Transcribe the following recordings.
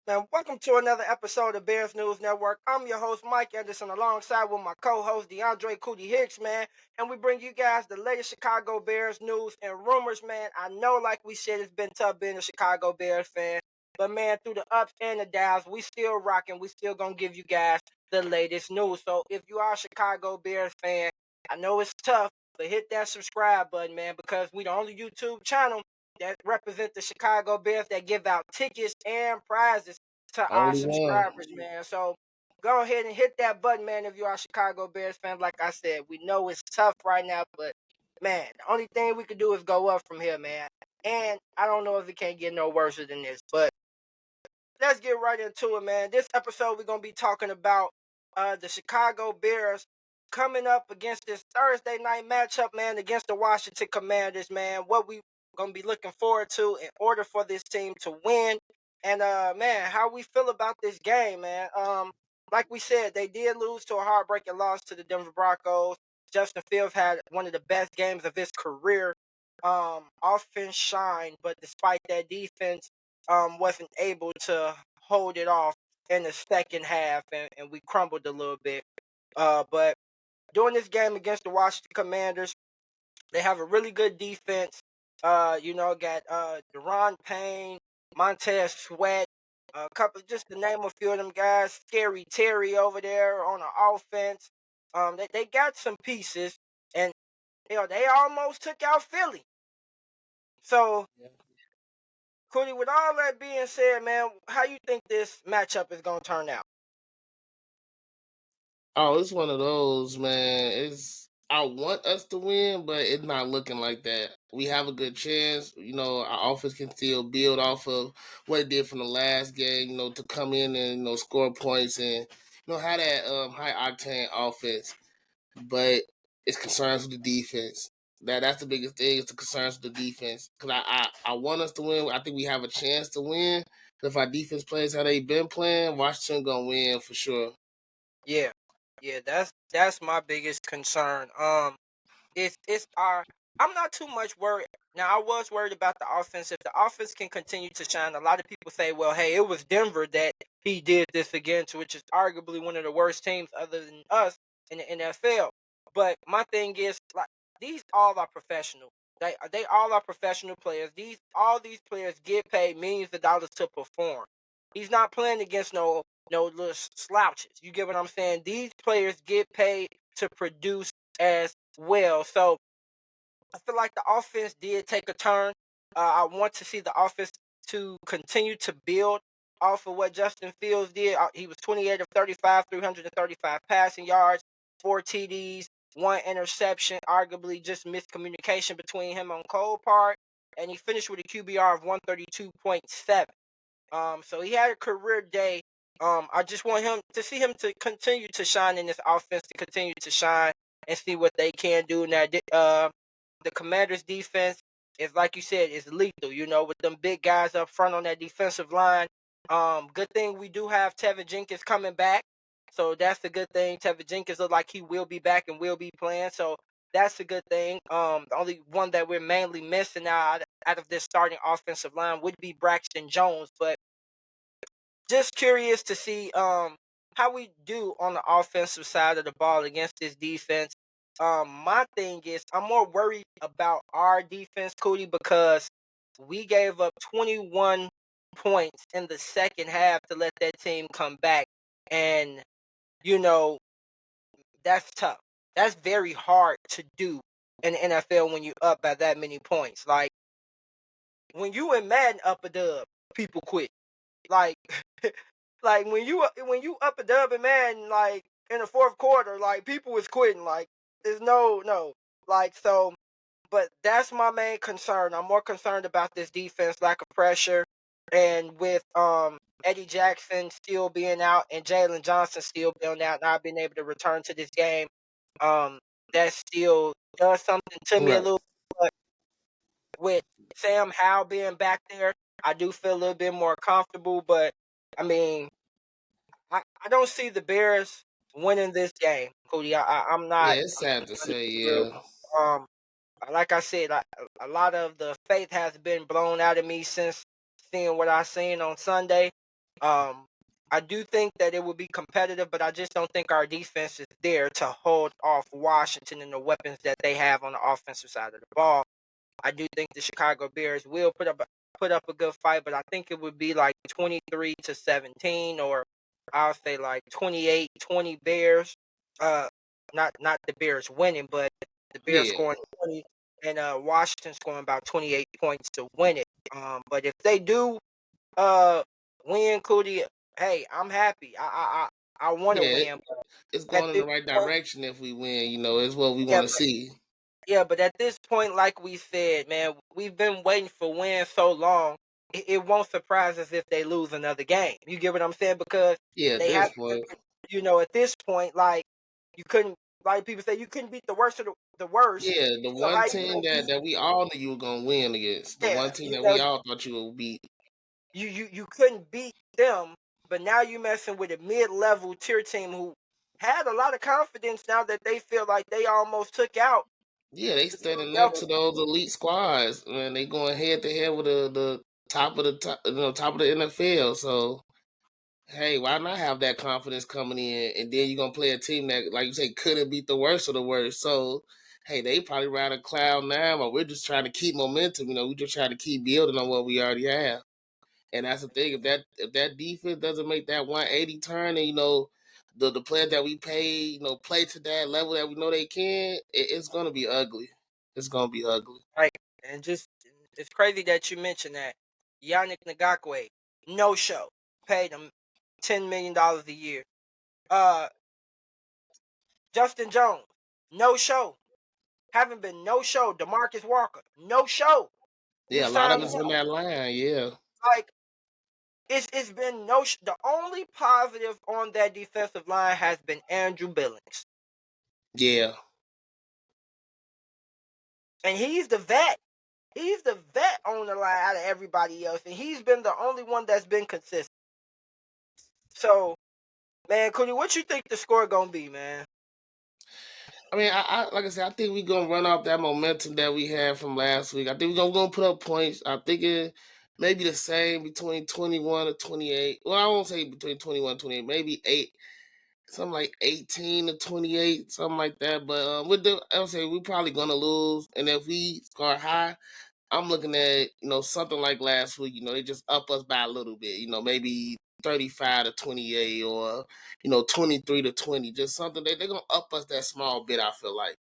Man, welcome to another episode of Bears News Network. I'm your host, Mike Anderson, alongside with my co-host, DeAndre Cootie Hicks, man. And we bring you guys the latest Chicago Bears news and rumors, man. I know, like we said, it's been tough being a Chicago Bears fan. But, man, through the ups and the downs, we still rocking. We still going to give you guys the latest news. So if you are a Chicago Bears fan, I know it's tough, but hit that subscribe button, man, because we the only YouTube channel that represent the Chicago Bears that give out tickets and prizes to our Only one. subscribers, man. So go ahead and hit that button, man, if you are a Chicago Bears fan. Like I said, we know it's tough right now, but man, the only thing we can do is go up from here, man. And I don't know if it can get no worse than this, but let's get right into it, man. This episode, we're going to be talking about the Chicago Bears coming up against this Thursday night matchup, man, against the Washington Commanders, man. What we going to be looking forward to in order for this team to win. And, man, how we feel about this game, man. Like we said, they did lose to a heartbreaking loss to the Denver Broncos. Justin Fields had one of the best games of his career. Offense shined, but despite that, defense wasn't able to hold it off in the second half, and we crumbled a little bit. But during this game against the Washington Commanders, they have a really good defense. Got Deron Payne, Montez Sweat, a couple, just to name a few of them guys. Scary Terry over there on the offense. They got some pieces, and they almost took out Philly. So Cody, with all that being said, man, how you think this matchup is gonna turn out? Oh, it's one of those, man. I want us to win, but it's not looking like that. We have a good chance. Our offense can still build off of what it did from the last game, to come in and, score points and, have that high octane offense. But it's concerns with the defense. That's the biggest thing. It's the concerns with the defense. Because I want us to win. I think we have a chance to win. But if our defense plays how they've been playing, Washington gonna win for sure. Yeah, yeah, that's my biggest concern. It's our. I'm not too much worried. Now I was worried about the offense. If the offense can continue to shine, a lot of people say, "Well, hey, it was Denver that he did this against," which is arguably one of the worst teams other than us in the NFL. But my thing is, like, these all are professional. They all are professional players. These players get paid millions of dollars to perform. He's not playing against no little slouches. You get what I'm saying? These players get paid to produce as well. So I feel like the offense did take a turn. I want to see the offense to continue to build off of what Justin Fields did. He was 28 of 35, 335 passing yards, 4 TDs, one interception, arguably just miscommunication between him and Cole Park. And he finished with a QBR of 132.7. So he had a career day. I just want him to see him to continue to shine in this offense, to continue to shine and see what they can do. Now, the Commanders' defense is, like you said, is lethal. With them big guys up front on that defensive line. Good thing we do have Tevin Jenkins coming back, so that's a good thing. Tevin Jenkins looks like he will be back and will be playing, so that's a good thing. The only one that we're mainly missing out of this starting offensive line would be Braxton Jones, but just curious to see how we do on the offensive side of the ball against this defense. My thing is I'm more worried about our defense, Cody, because we gave up 21 points in the second half to let that team come back. And, you know, that's tough. That's very hard to do in the NFL when you up by that many points. Like, when you in Madden up a dub, people quit. Like, like when you up a dub and man, like in the fourth quarter, like people was quitting. Like, there's no like, so. But that's my main concern. I'm more concerned about this defense, lack of pressure, and with Eddie Jackson still being out and Jalen Johnson still being out, not being able to return to this game. Um, that still does something to me a Right. little. But with Sam Howell being back there, I do feel a little bit more comfortable. But I mean, I don't see the Bears winning this game, Cody. I'm not. Yeah, it's sad to say. Sure. Yeah. Um, like I said, a lot of the faith has been blown out of me since seeing what I seen on Sunday. I do think that it will be competitive, but I just don't think our defense is there to hold off Washington and the weapons that they have on the offensive side of the ball. I do think the Chicago Bears will put up a good fight, but I think it would be like 23-17, or I'll say like 28-20 Bears. Uh, not the Bears winning, but the Bears Yeah, scoring 20 and Washington scoring about 28 points to win it. But if they do uh win, Cootie, hey, I'm happy. I want to yeah, win, it's but at going in this the right point, direction if we win. You know, it's what we yeah, want to see. yeah, but at this point, like we said, man, we've been waiting for wins so long. It won't surprise us if they lose another game. You get what I'm saying? Because Yeah, at they this have, point. at this point, like you couldn't, like people say, you couldn't beat the worst of the worst. Yeah, the So one how you team gonna beat? that we all knew you were gonna win against, the Yeah, one team that we all thought you would beat. you couldn't beat them, but now you messing with a mid-level tier team who had a lot of confidence now that they feel like they almost took out Yeah, they the standing up Philadelphia. to those elite squads, man. They going head to head with the top of the top, top of the NFL. So hey, why not have that confidence coming in, and then you're gonna play a team that, like you say, couldn't beat the worst of the worst. So hey, they probably ride a cloud now, but we're just trying to keep momentum. You know, we just trying to keep building on what we already have. And that's the thing. If that defense doesn't make that 180 turn, and the players that we pay, play to that level that we know they can, it's gonna be ugly. It's gonna be ugly. Like, and just it's crazy that you mentioned that. Yannick Ngakwe, no show, paid him $10 million a year. Uh, Justin Jones, no show, haven't been no show. Demarcus Walker, no show. You Yeah, a lot of signed it's him. in that line. Yeah, Like it's been no. The only positive on that defensive line has been Andrew Billings, yeah, and he's the vet. He's the vet on the line out of everybody else, and he's been the only one that's been consistent. So, man, Cody, what you think the score gonna be, man? I mean, I like I said, I think we're gonna run off that momentum that we had from last week. I think we're gonna put up points. I think it maybe the same between 21 to 28. Well, I won't say between 21 and 28, maybe something like 18 to 28, something like that. But I'll say we're probably gonna lose. And if we score high, I'm looking at, something like last week, they just up us by a little bit, maybe 35 to 28, or, 23 to 20, just something they're going to up us that small bit, I feel like.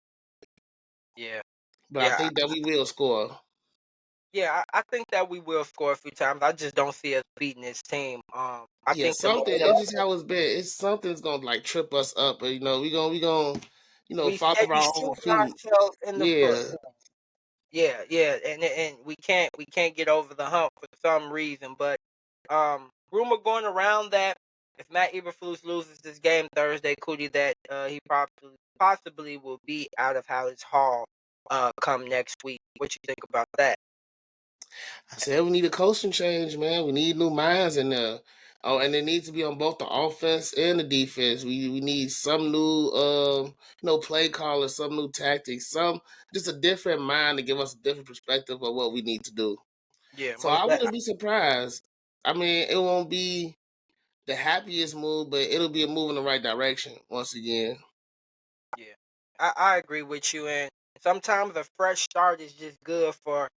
Yeah, But I yeah, think that we will score. yeah. I think that we will score a few times. I just don't see us beating this team. I Yeah, think the something, it's just how it's been. It's something's going to like trip us up. But, we going we fall steady through our own shooting feet. ourselves in the foot. Yeah. Yeah, yeah, and we can't get over the hump for some reason. But rumor going around that if Matt Eberflus loses this game Thursday, Cootie, that he possibly will be out of Hallett's Hall come next week. What you think about that? I said we need a coaching change, man. We need new minds in there. Oh, and it needs to be on both the offense and the defense. We need some new play callers, some new tactics, some just a different mind to give us a different perspective of what we need to do. Yeah, So most I that. wouldn't be surprised. I mean, it won't be the happiest move, but it'll be a move in the right direction once again. Yeah, I agree with you. And sometimes a fresh start is just good for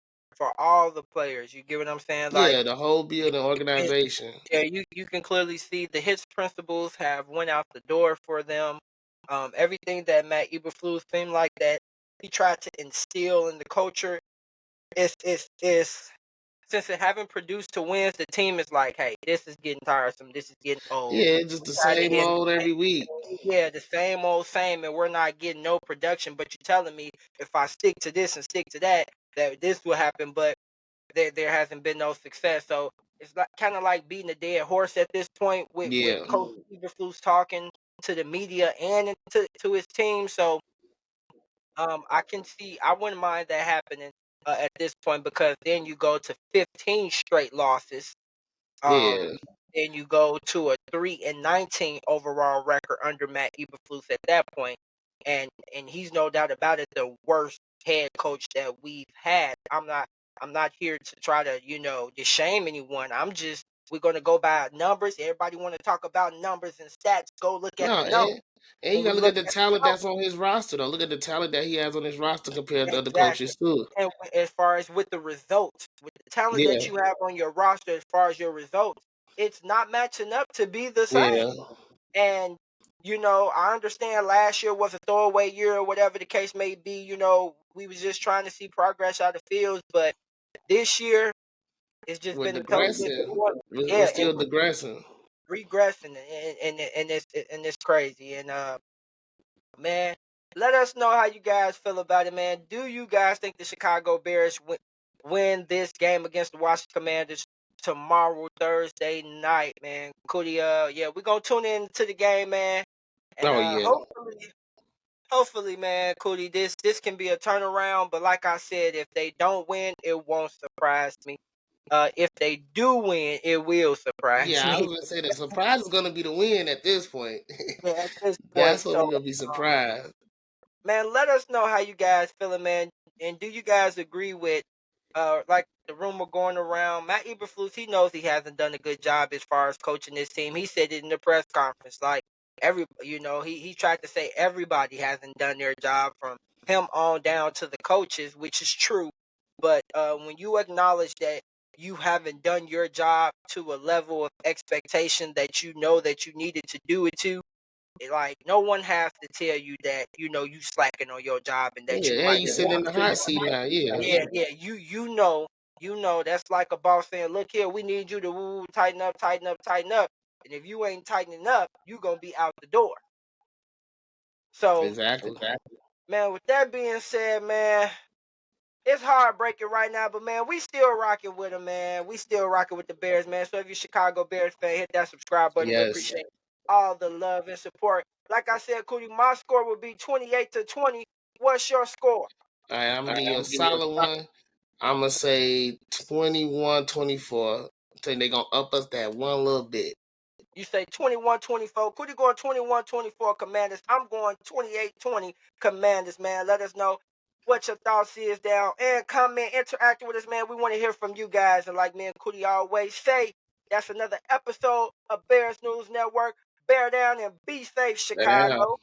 all the players. You get what I'm saying? Like Yeah, the whole building organization. yeah, you can clearly see the hits principles have went out the door for them. Everything that Matt Eberflus seemed like that he tried to instill in the culture is since it haven't produced to wins, the team is like, hey, this is getting tiresome. This is getting old. Yeah, it's just the Tired of same hearing old every week. yeah, the same old same, and we're not getting no production. But you're telling me if I stick to this and stick to that, that this will happen. But there hasn't been no success. So it's like kind of like beating a dead horse at this point with Yeah. Coach Eberflus talking to the media and to his team. So I can see I wouldn't mind that happening at this point because then you go to 15 straight losses. Um, Yeah. then you go to a 3-19 overall record under Matt Eberflus at that point, and he's no doubt about it the worst head coach that we've had. I'm not here to try to to shame anyone. I'm just We're gonna go by numbers. Everybody want to talk about numbers and stats. Go look at No, the numbers. and you When we gotta look look at the at talent the that's on his roster though. Look at the talent that he has on his roster compared to numbers, other exactly. coaches too. And as far as with the results, with the talent Yeah, that you have on your roster, as far as your results, it's not matching up to be the same. yeah. And I understand last year was a throwaway year or whatever the case may be. We was just trying to see progress out of Fields, but this year it's just We're been a totally digressing. different one. We're Yeah, still digressing. regressing, and it's crazy. And man, let us know how you guys feel about it, man. Do you guys think the Chicago Bears win this game against the Washington Commanders tomorrow, Thursday night, man? Cody, yeah, we're gonna tune in to the game, man. And Oh yeah, hopefully, man, Cody, this can be a turnaround. But like I said, if they don't win, it won't surprise me. If they do win, it will surprise yeah. I me. was gonna say the surprise is gonna be the win at this point. Yeah, at this point. That's what So, we're gonna be surprised. man, let us know how you guys feeling, man. And do you guys agree with, like the rumor going around, Matt Eberflus? He knows he hasn't done a good job as far as coaching this team. He said it in the press conference, like he tried to say everybody hasn't done their job from him on down to the coaches, which is true. But when you acknowledge that you haven't done your job to a level of expectation that you know that you needed to do it to, like no one has to tell you that you slacking on your job and that you Yeah, and might you be sitting in the going hot seat now. Yeah, yeah, you know that's like a boss saying, look here, we need you to tighten up, tighten up, tighten up. And if you ain't tightening up, you gonna be out the door. So, exactly. man, with that being said, man, it's heartbreaking right now, but man, we still rocking with them, man. We still rocking with the Bears, man. So if you're a Chicago Bears fan, hit that subscribe button. We Yes, appreciate all the love and support. Like I said, Cootie, my score would be 28-20. What's your score? all right. I'm gonna give you a solid one. I'm gonna say 21-24. I think they're gonna up us that one little bit. You say 21-24. Cootie going 21-24 Commanders. I'm going 28-20 Commanders, man. Let us know what your thoughts is down and comment, interact with us, man. We want to hear from you guys. And like me and Cootie always say, that's another episode of Bears News Network. Bear down and be safe, Damn. Chicago.